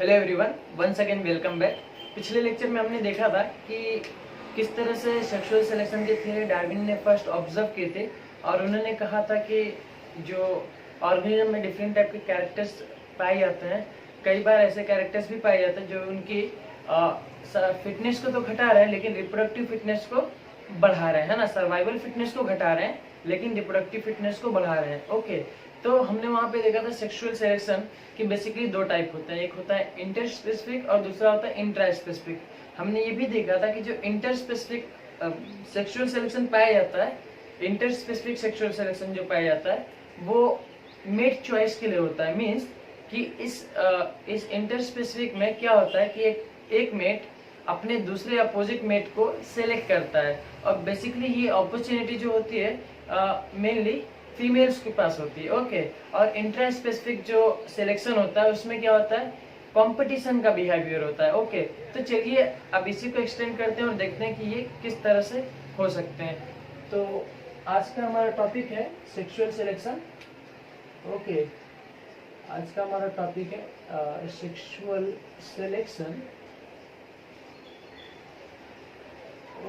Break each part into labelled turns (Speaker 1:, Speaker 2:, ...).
Speaker 1: Hello everyone, once again welcome back. पिछले lecture में हमने देखा था कि किस तरह से सेक्सुअल सिलेक्शन के थ्योरी डार्विन ने फर्स्ट ऑब्जर्व किए थे और उन्होंने कहा था कि जो ऑर्गेनिज्म में डिफरेंट टाइप के कैरेक्टर्स पाए जाते हैं, कई बार ऐसे कैरेक्टर्स भी पाए जाते हैं जो उनकी फिटनेस को तो घटा रहे हैं लेकिन रिप्रोडक्टिव फिटनेस को बढ़ा रहे हैं, है ना। सर्वाइवल फिटनेस को घटा रहे हैं लेकिन रिप्रोडक्टिव फिटनेस को बढ़ा रहे हैं। ओके, तो हमने वहां पे देखा था सेक्सुअल सिलेक्शन कि बेसिकली दो टाइप होता है, एक होता है इंटर स्पेसिफिक और दूसरा होता है इंट्रा स्पेसिफिक। हमने ये भी देखा था कि जो इंटर स्पेसिफिक सेक्सुअल सिलेक्शन पाया जाता है, इंटर स्पेसिफिक सेक्सुअल सिलेक्शन जो पाया जाता है वो मेट चॉइस के लिए होता है। मीन्स कि इस इंटर स्पेसिफिक में क्या होता है कि एक मेट अपने दूसरे अपोजिट मेट को सेलेक्ट करता है और बेसिकली ये अपॉर्चुनिटी जो होती है मेनली फीमेल्स के पास होती है। ओके, और इंट्रा स्पेसिफिक जो सिलेक्शन होता है उसमें क्या होता है, कंपटीशन का बिहेवियर होता है। ओके, तो चलिए अब इसी को एक्सटेंड करते हैं और देखते हैं कि ये किस तरह से हो सकते हैं। तो आज का हमारा टॉपिक है सेक्सुअल सिलेक्शन। ओके, आज का हमारा टॉपिक है सेक्सुअल सिलेक्शन।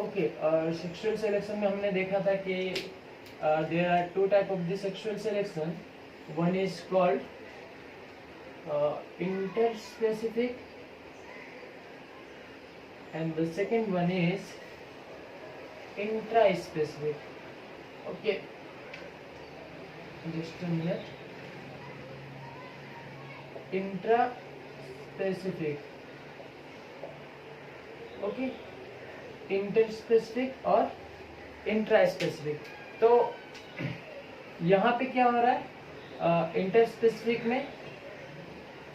Speaker 1: ओके, और सेक्सुअल सिलेक्शन में हमने देखा था कि there are two type of the sexual selection. One is called interspecific and the second one is intraspecific. Okay, just a minute. Intraspecific, okay, interspecific और intraspecific। तो यहाँ पे क्या हो रहा है, इंटर स्पेसिफिक में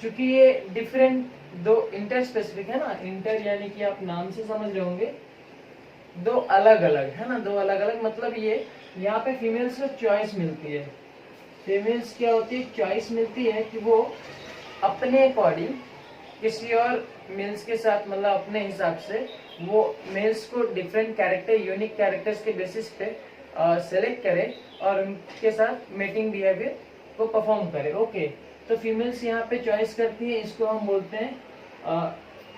Speaker 1: चूंकि ये डिफरेंट दो इंटर स्पेसिफिक है ना, इंटर यानी कि आप नाम से समझ रहे होंगे दो अलग अलग है ना, दो अलग अलग मतलब ये यहाँ पे फीमेल्स को चॉइस मिलती है। फीमेल्स क्या होती है, चॉइस मिलती है कि वो अपने अकॉर्डिंग किसी और मेल्स के साथ मतलब अपने हिसाब से वो मेल्स को डिफरेंट कैरेक्टर यूनिक कैरेक्टर्स के बेसिस पे सेलेक्ट करे और उनके साथ मेटिंग बिहेवियर को परफॉर्म करे। ओके, तो फीमेल्स यहाँ पे चॉइस करती है, इसको हम बोलते हैं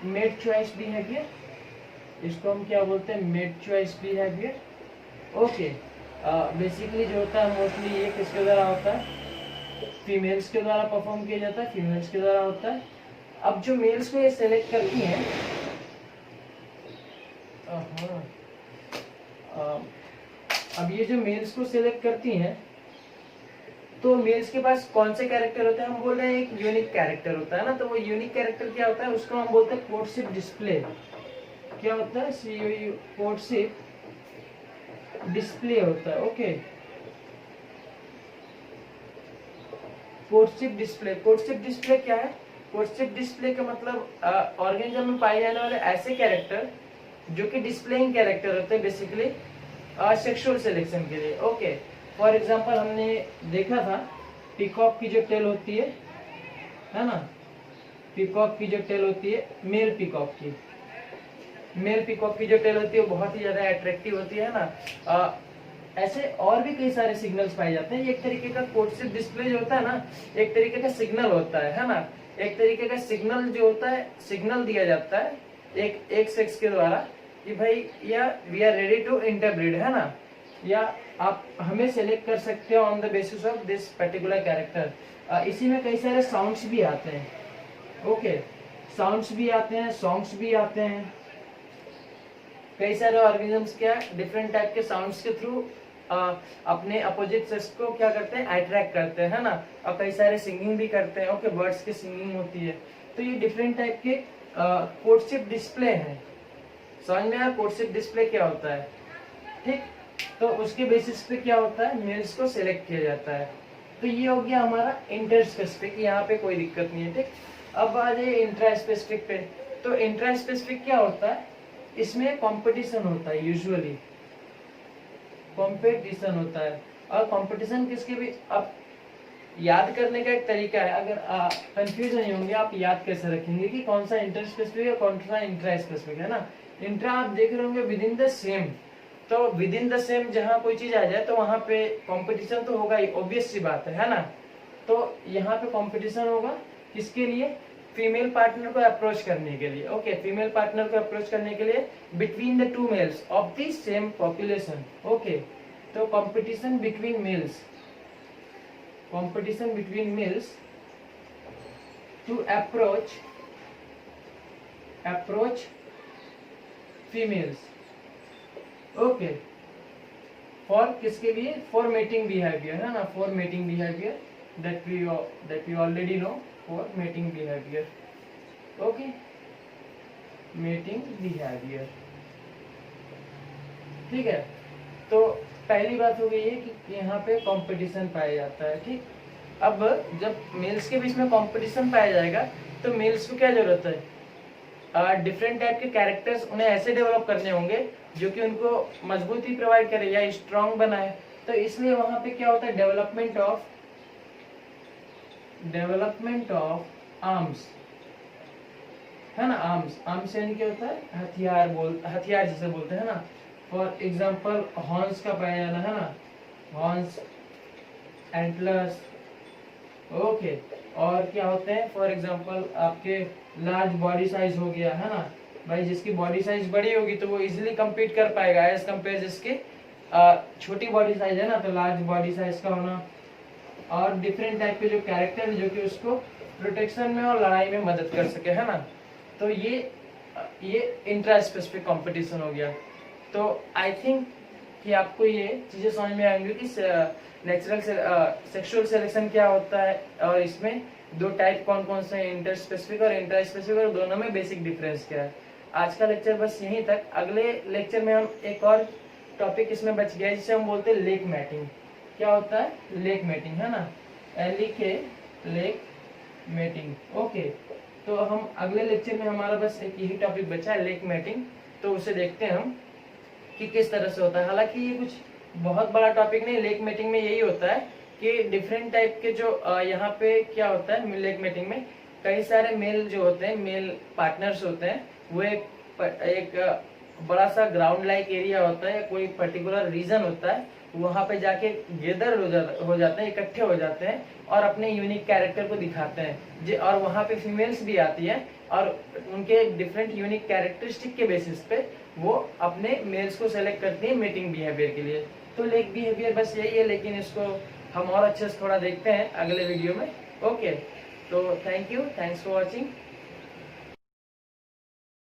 Speaker 1: मेट चॉइस बिहेवियर। इसको हम क्या बोलते हैं, mate choice behaviour. Okay, basically जो होता है मोस्टली ये किसके द्वारा होता है, फीमेल्स के द्वारा परफॉर्म किया जाता है, फीमेल्स के द्वारा होता है। अब जो मेल्स को ये सेलेक्ट करती हैं, अब ये जो मेल्स को सिलेक्ट करती हैं तो मेल्स के पास कौन से कैरेक्टर होते हैं, हम बोल रहे हैं एक यूनिक कैरेक्टर होता है ना। तो वो यूनिक कैरेक्टर क्या होता है, उसको हम बोलते हैं कोर्टशिप डिस्प्ले। क्या होता है, कोर्टशिप डिस्प्ले होता है। Okay, courtship display, courtship display क्या है, कोर्टशिप डिस्प्ले का मतलब ऑर्गेनिज्म में पाए जाने वाले ऐसे कैरेक्टर जो कि डिस्प्लेइंग कैरेक्टर होते हैं बेसिकली सेक्सुअल सिलेक्शन के लिए। ओके, फॉर एग्जांपल हमने देखा था पीकॉक की जो टेल होती है ना, पीकॉक की जो टेल होती है, मेल पीकॉक की जो टेल होती है वो बहुत ही ज्यादा अट्रैक्टिव होती है ना। ऐसे और भी कई सारे सिग्नल्स पाए जाते हैं। एक तरीके का कोर्टशिप डिस्प्ले जो होता है ना, एक तरीके का सिग्नल होता है ना, एक तरीके का सिग्नल जो होता है, सिग्नल दिया जाता है एक सेक्स के द्वारा कि भाई या we are ready to interbreed, है ना, या आप हमें सेलेक्ट कर सकते हो on the basis of this particular character. इसी में कई सारे साउंड्स भी आते हैं। ओके, साउंड्स भी आते हैं, सॉन्ग्स भी आते हैं। कई सारे ऑर्गेनिजम्स क्या डिफरेंट टाइप के साउंड्स के थ्रू अपने अपोजिट सेक्स को क्या करते हैं, अट्रैक्ट करते हैं, है ना। और कई सारे सिंगिंग भी करते हैं। ओके, बर्ड्स की सिंगिंग होती है। तो ये डिफरेंट टाइप के कोर्टशिप डिस्प्ले हैं। समझ में आया कोर्टशिप डिस्प्ले क्या होता है, ठीक। तो उसके बेसिस पे क्या होता है, मेल्स को सिलेक्ट किया जाता है। तो ये हो गया हमारा इंटर स्पेसिफिक, यहाँ पे कोई दिक्कत नहीं है, ठीक। अब आ जाइए इंट्रा स्पेसिफिक पे। तो इंट्रा स्पेसिफिक क्या होता है, इसमें कंपटीशन होता है, यूजुअली कंपटीशन होता है। और कंपटीशन किसके भी, अब याद करने का एक तरीका है, अगर कंफ्यूज नहीं होंगे आप याद कैसे रखेंगे कि कौन सा इंटर स्पेसिफिक है कौन सा इंट्रा स्पेसिफिक है ना। इंट्रा आप देख रहे होंगे विद इन द सेम, तो विद इन द सेम जहां कोई चीज आ जाए तो वहां पे कंपटीशन तो होगा ही, ऑब्वियस सी बात है ना। तो यहाँ पे कंपटीशन होगा किसके लिए, फीमेल पार्टनर को अप्रोच करने के लिए, ओके, फीमेल पार्टनर को अप्रोच करने के लिए between the two males of the same population, okay. तो competition between males, competition between males to approach females, okay, for किसके लिए, for mating behavior, है ना, for mating behavior that we already know, for mating behavior, okay, mating behavior, ठीक है। तो पहली बात हो गई है कि यहाँ पे कंपटीशन पाया जाता है, ठीक। अब जब मेल्स के बीच में कंपटीशन पाया जाएगा तो मेल्स को क्या जरूरत है, डिफरेंट टाइप के कैरेक्टर्स उन्हें ऐसे डेवलप करने होंगे जो कि उनको मजबूती प्रोवाइड करे या स्ट्रांग बनाए। तो इसलिए वहां पे क्या होता है, डेवलपमेंट ऑफ आर्म्स, है ना, आर्म्स यानी क्या होता है, हथियार जिसे बोलते हैं ना। फॉर एग्जाम्पल हॉर्न्स का पाया जाना, है ना, हॉर्न्स, एंटलर्स, ओके। और क्या होते हैं, फॉर एग्जाम्पल आपके लार्ज बॉडी साइज हो गया, है ना भाई, जिसकी बॉडी साइज बड़ी होगी तो वो इजीली compete कर पाएगा एज कम्पेयर जिसके छोटी बॉडी साइज है ना, तो लार्ज बॉडी साइज का होना। और डिफरेंट टाइप के जो कैरेक्टर है जो कि उसको प्रोटेक्शन में और लड़ाई में मदद कर सके, है ना। तो ये इंट्रा स्पेसिफिक कॉम्पिटिशन हो गया। तो आई थिंक कि आपको ये चीजें समझ में आएंगी कि नेचुरल सेक्सुअल सिलेक्शन क्या होता है और इसमें दो टाइप कौन कौन से, इंटर स्पेसिफिक और इंट्रा स्पेसिफिक, और दोनों में बेसिक डिफरेंस क्या है। आज का लेक्चर बस यहीं तक। अगले लेक्चर में हम एक और टॉपिक इसमें बच गया जिसे हम बोलते हैं लेक मैटिंग। क्या होता है, लेक मैटिंग, है ना, LEK, लेक मैटिंग, ओके। तो हम अगले लेक्चर में, हमारा बस एक यही टॉपिक बचा है, लेक मैटिंग, तो उसे देखते हैं हम कि किस तरह से होता है। हालांकि ये कुछ बहुत बड़ा टॉपिक नहीं, लेक मेटिंग में यही होता है कि डिफरेंट टाइप के जो यहाँ पे क्या होता है, लेक मेटिंग में कई सारे मेल जो होते हैं, मेल पार्टनर्स होते हैं, वो एक बड़ा सा ग्राउंड लाइक एरिया होता है, कोई पर्टिकुलर रीजन होता है, वहां पे जाके गेदर हो जाते हैं, इकट्ठे हो जाते हैं और अपने यूनिक कैरेक्टर को दिखाते हैं। और वहां पे फीमेल्स भी आती है और उनके डिफरेंट यूनिक कैरेक्टरिस्टिक के बेसिस पे वो अपने मेल्स को सेलेक्ट करती है मेटिंग बिहेवियर के लिए। तो लेक बिहेवियर बस यही है, लेकिन इसको हम और अच्छे से थोड़ा देखते हैं अगले वीडियो में, ओके। तो thank you, thanks for watching.